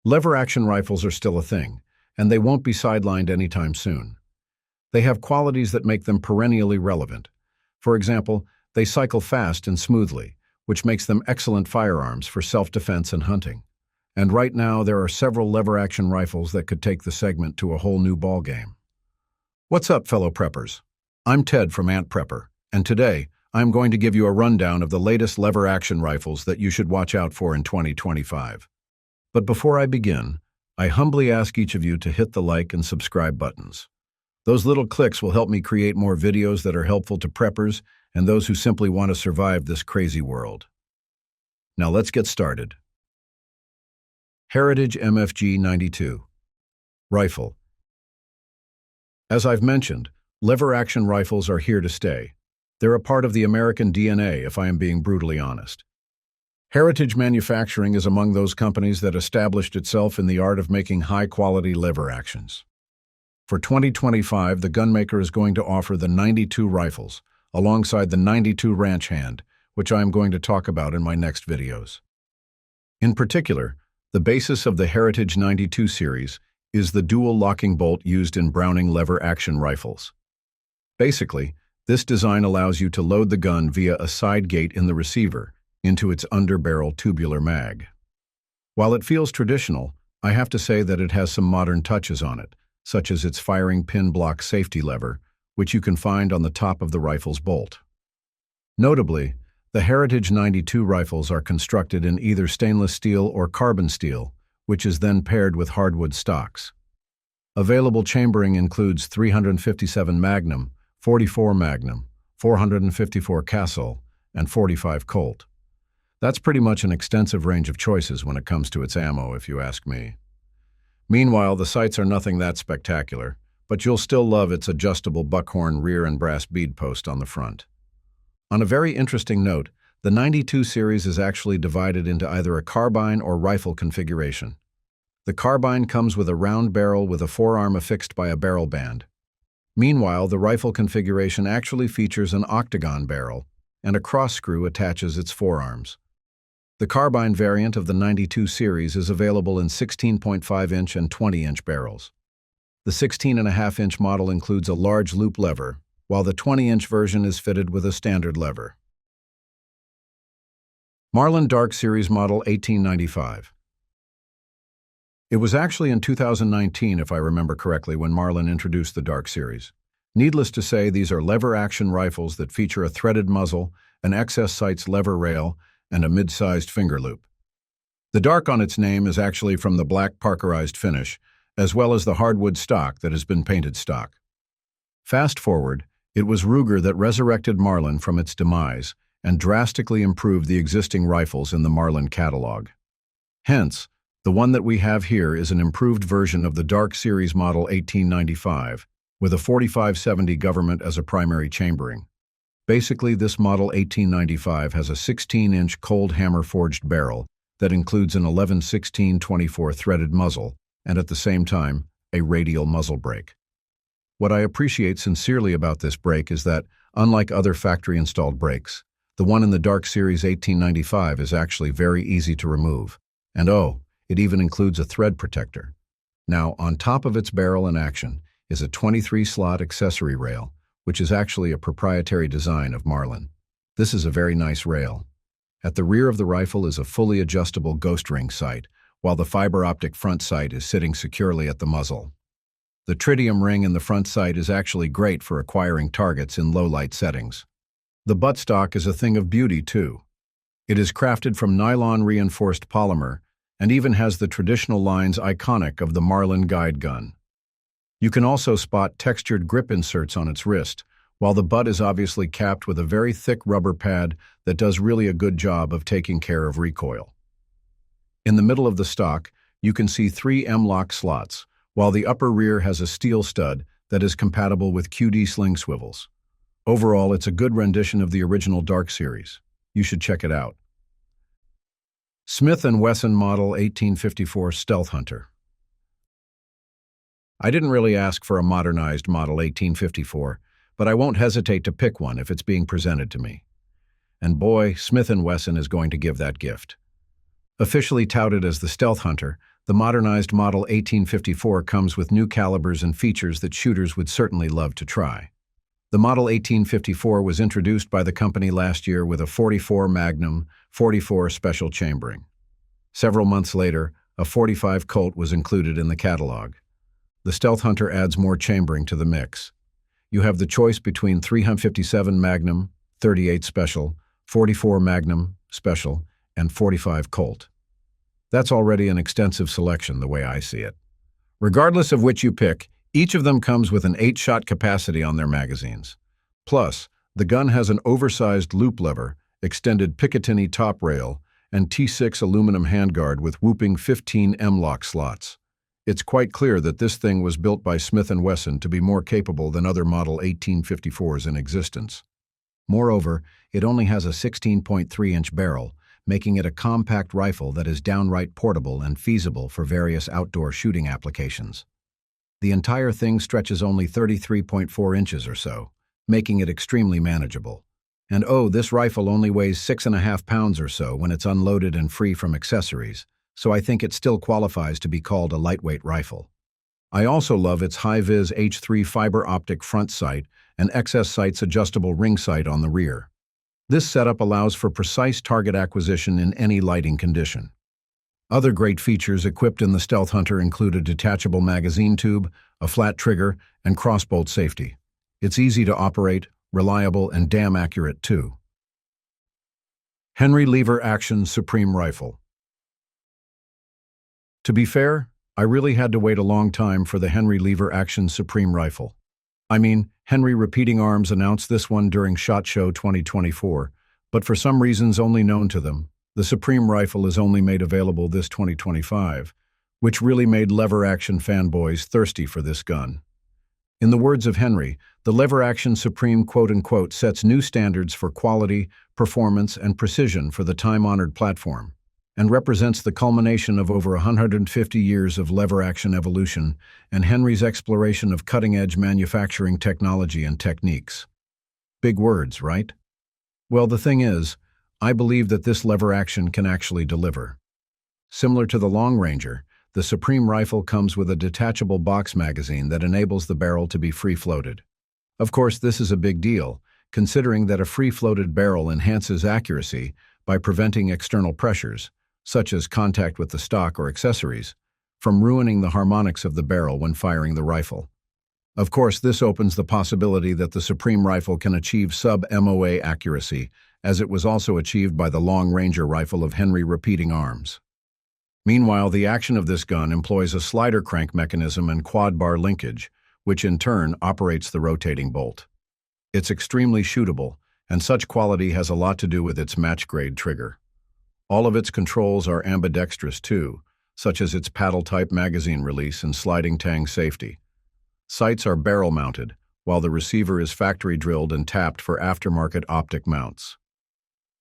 Lever-action rifles are still a thing, and they won't be sidelined anytime soon. They have qualities that make them perennially relevant. For example, they cycle fast and smoothly, which makes them excellent firearms for self-defense and hunting. And right now, there are several lever-action rifles that could take the segment to a whole new ballgame. What's up, fellow preppers? I'm Ted from Ant Prepper, and today, I'm going to give you a rundown of the latest lever-action rifles that you should watch out for in 2025. But before I begin, I humbly ask each of you to hit the like and subscribe buttons. Those little clicks will help me create more videos that are helpful to preppers and those who simply want to survive this crazy world. Now let's get started. Heritage MFG 92 Rifle. As I've mentioned, lever-action rifles are here to stay. They're a part of the American DNA, if I am being brutally honest. Heritage Manufacturing is among those companies that established itself in the art of making high-quality lever actions. For 2025, the gunmaker is going to offer the 92 rifles, alongside the 92 ranch hand, which I am going to talk about in my next videos. In particular, the basis of the Heritage 92 series is the dual locking bolt used in Browning lever-action rifles. Basically, this design allows you to load the gun via a side gate in the receiver into its underbarrel tubular mag. While it feels traditional, I have to say that it has some modern touches on it, such as its firing pin block safety lever, which you can find on the top of the rifle's bolt. Notably, the Heritage 92 rifles are constructed in either stainless steel or carbon steel, which is then paired with hardwood stocks. Available chambering includes 357 Magnum, 44 Magnum, 454 Castle, and 45 Colt. That's pretty much an extensive range of choices when it comes to its ammo, if you ask me. Meanwhile, the sights are nothing that spectacular, but you'll still love its adjustable buckhorn rear and brass bead post on the front. On a very interesting note, the 92 series is actually divided into either a carbine or rifle configuration. The carbine comes with a round barrel with a forearm affixed by a barrel band. Meanwhile, the rifle configuration actually features an octagon barrel, and a cross screw attaches its forearms. The carbine variant of the 92 series is available in 16.5-inch and 20-inch barrels. The 16.5-inch model includes a large loop lever, while the 20-inch version is fitted with a standard lever. Marlin Dark Series Model 1895. It was actually in 2019, if I remember correctly, when Marlin introduced the Dark Series. Needless to say, these are lever-action rifles that feature a threaded muzzle, an XS sights lever rail, and a mid-sized finger loop. The dark on its name is actually from the black parkerized finish, as well as the hardwood stock that has been painted stock. Fast forward, it was Ruger that resurrected Marlin from its demise and drastically improved the existing rifles in the Marlin catalog. Hence, the one that we have here is an improved version of the Dark Series Model 1895, with a 45-70 government as a primary chambering. Basically, this Model 1895 has a 16-inch cold hammer forged barrel that includes an 11-16-24 threaded muzzle and at the same time, a radial muzzle brake. What I appreciate sincerely about this brake is that, unlike other factory-installed brakes, the one in the Dark Series 1895 is actually very easy to remove. And oh, it even includes a thread protector. Now, on top of its barrel in action is a 23-slot accessory rail, which is actually a proprietary design of Marlin. This is a very nice rail. At the rear of the rifle is a fully adjustable ghost ring sight, while the fiber optic front sight is sitting securely at the muzzle. The tritium ring in the front sight is actually great for acquiring targets in low-light settings. The buttstock is a thing of beauty, too. It is crafted from nylon-reinforced polymer and even has the traditional lines iconic of the Marlin guide gun. You can also spot textured grip inserts on its wrist, while the butt is obviously capped with a very thick rubber pad that does really a good job of taking care of recoil. In the middle of the stock, you can see 3 M-lock slots, while the upper rear has a steel stud that is compatible with QD sling swivels. Overall, it's a good rendition of the original Dark Series. You should check it out. Smith & Wesson Model 1854 Stealth Hunter. I didn't really ask for a modernized Model 1854, but I won't hesitate to pick one if it's being presented to me. And boy, Smith & Wesson is going to give that gift. Officially touted as the Stealth Hunter, The modernized Model 1854 comes with new calibers and features that shooters would certainly love to try. The Model 1854 was introduced by the company last year with a .44 Magnum, .44 special chambering. Several months later, a .45 Colt was included in the catalog. The Stealth Hunter adds more chambering to the mix. You have the choice between .357 Magnum, .38 Special, .44 Magnum, Special, and .45 Colt. That's already an extensive selection the way I see it. Regardless of which you pick, each of them comes with an 8-shot capacity on their magazines. Plus, the gun has an oversized loop lever, extended Picatinny top rail, and T6 aluminum handguard with whooping 15 M-lock slots. It's quite clear that this thing was built by Smith & Wesson to be more capable than other Model 1854s in existence. Moreover, it only has a 16.3-inch barrel, making it a compact rifle that is downright portable and feasible for various outdoor shooting applications. The entire thing stretches only 33.4 inches or so, making it extremely manageable. And this rifle only weighs 6.5 pounds or so when it's unloaded and free from accessories, so I think it still qualifies to be called a lightweight rifle. I also love its high-vis H3 fiber optic front sight and XS Sight's adjustable ring sight on the rear. This setup allows for precise target acquisition in any lighting condition. Other great features equipped in the Stealth Hunter include a detachable magazine tube, a flat trigger, and crossbolt safety. It's easy to operate, reliable, and damn accurate too. Henry Lever Action Supreme Rifle. To be fair, I really had to wait a long time for the Henry Lever Action Supreme Rifle. Henry Repeating Arms announced this one during SHOT Show 2024, but for some reasons only known to them, the Supreme Rifle is only made available this 2025, which really made lever action fanboys thirsty for this gun. In the words of Henry, the Lever Action Supreme quote-unquote sets new standards for quality, performance, and precision for the time-honored platform, and represents the culmination of over 150 years of lever action evolution and Henry's exploration of cutting-edge manufacturing technology and techniques. Big words, right? Well, the thing is, I believe that this lever action can actually deliver. Similar to the Long Ranger, the Supreme Rifle comes with a detachable box magazine that enables the barrel to be free-floated. Of course, this is a big deal, considering that a free-floated barrel enhances accuracy by preventing external pressures, such as contact with the stock or accessories, from ruining the harmonics of the barrel when firing the rifle. Of course, this opens the possibility that the Supreme Rifle can achieve sub-MOA accuracy, as it was also achieved by the Long Ranger rifle of Henry Repeating Arms. Meanwhile, the action of this gun employs a slider crank mechanism and quad-bar linkage, which in turn operates the rotating bolt. It's extremely shootable, and such quality has a lot to do with its match-grade trigger. All of its controls are ambidextrous too, such as its paddle-type magazine release and sliding tang safety. Sights are barrel-mounted, while the receiver is factory-drilled and tapped for aftermarket optic mounts.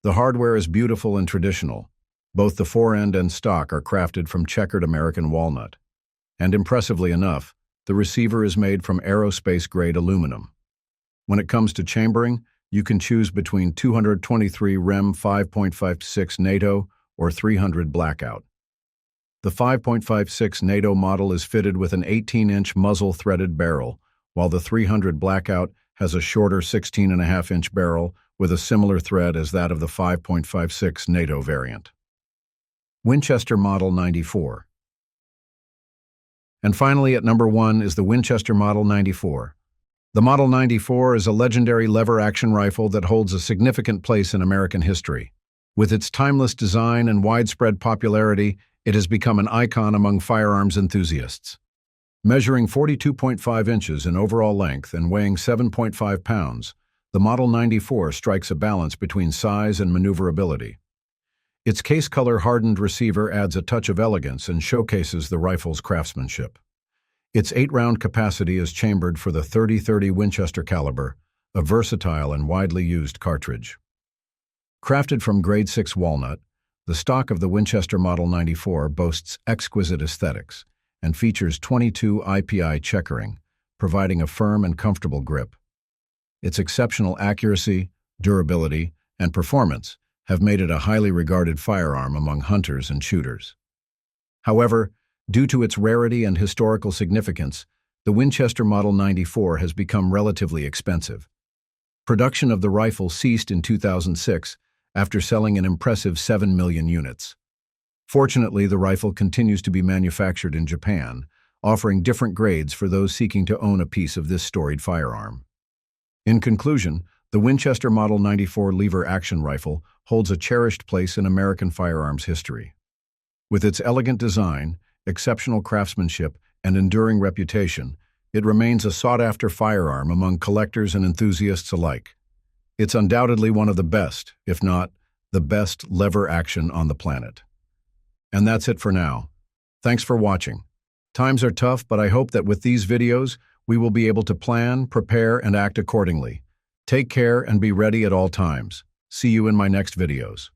The hardware is beautiful and traditional. Both the forend and stock are crafted from checkered American walnut. And impressively enough, the receiver is made from aerospace-grade aluminum. When it comes to chambering, you can choose between 223 Rem 5.56 NATO or 300 Blackout. The 5.56 NATO model is fitted with an 18-inch muzzle-threaded barrel, while the 300 Blackout has a shorter 16.5-inch barrel with a similar thread as that of the 5.56 NATO variant. Winchester Model 94. And finally, at number 1 is the Winchester Model 94. The Model 94 is a legendary lever-action rifle that holds a significant place in American history. With its timeless design and widespread popularity, it has become an icon among firearms enthusiasts. Measuring 42.5 inches in overall length and weighing 7.5 pounds, the Model 94 strikes a balance between size and maneuverability. Its case-color hardened receiver adds a touch of elegance and showcases the rifle's craftsmanship. Its 8-round capacity is chambered for the .30-30 Winchester caliber, a versatile and widely used cartridge. Crafted from grade 6 walnut, the stock of the Winchester Model 94 boasts exquisite aesthetics and features 22 IPI checkering, providing a firm and comfortable grip. Its exceptional accuracy, durability, and performance have made it a highly regarded firearm among hunters and shooters. However, Due to its rarity and historical significance, the Winchester Model 94 has become relatively expensive. Production of the rifle ceased in 2006 after selling an impressive 7 million units. Fortunately, the rifle continues to be manufactured in Japan, offering different grades for those seeking to own a piece of this storied firearm. In conclusion, the Winchester Model 94 lever-action rifle holds a cherished place in American firearms history. With its elegant design, exceptional craftsmanship, and enduring reputation, it remains a sought-after firearm among collectors and enthusiasts alike. It's undoubtedly one of the best, if not the best, lever action on the planet. And that's it for now. Thanks for watching. Times are tough, but I hope that with these videos, we will be able to plan, prepare, and act accordingly. Take care and be ready at all times. See you in my next videos.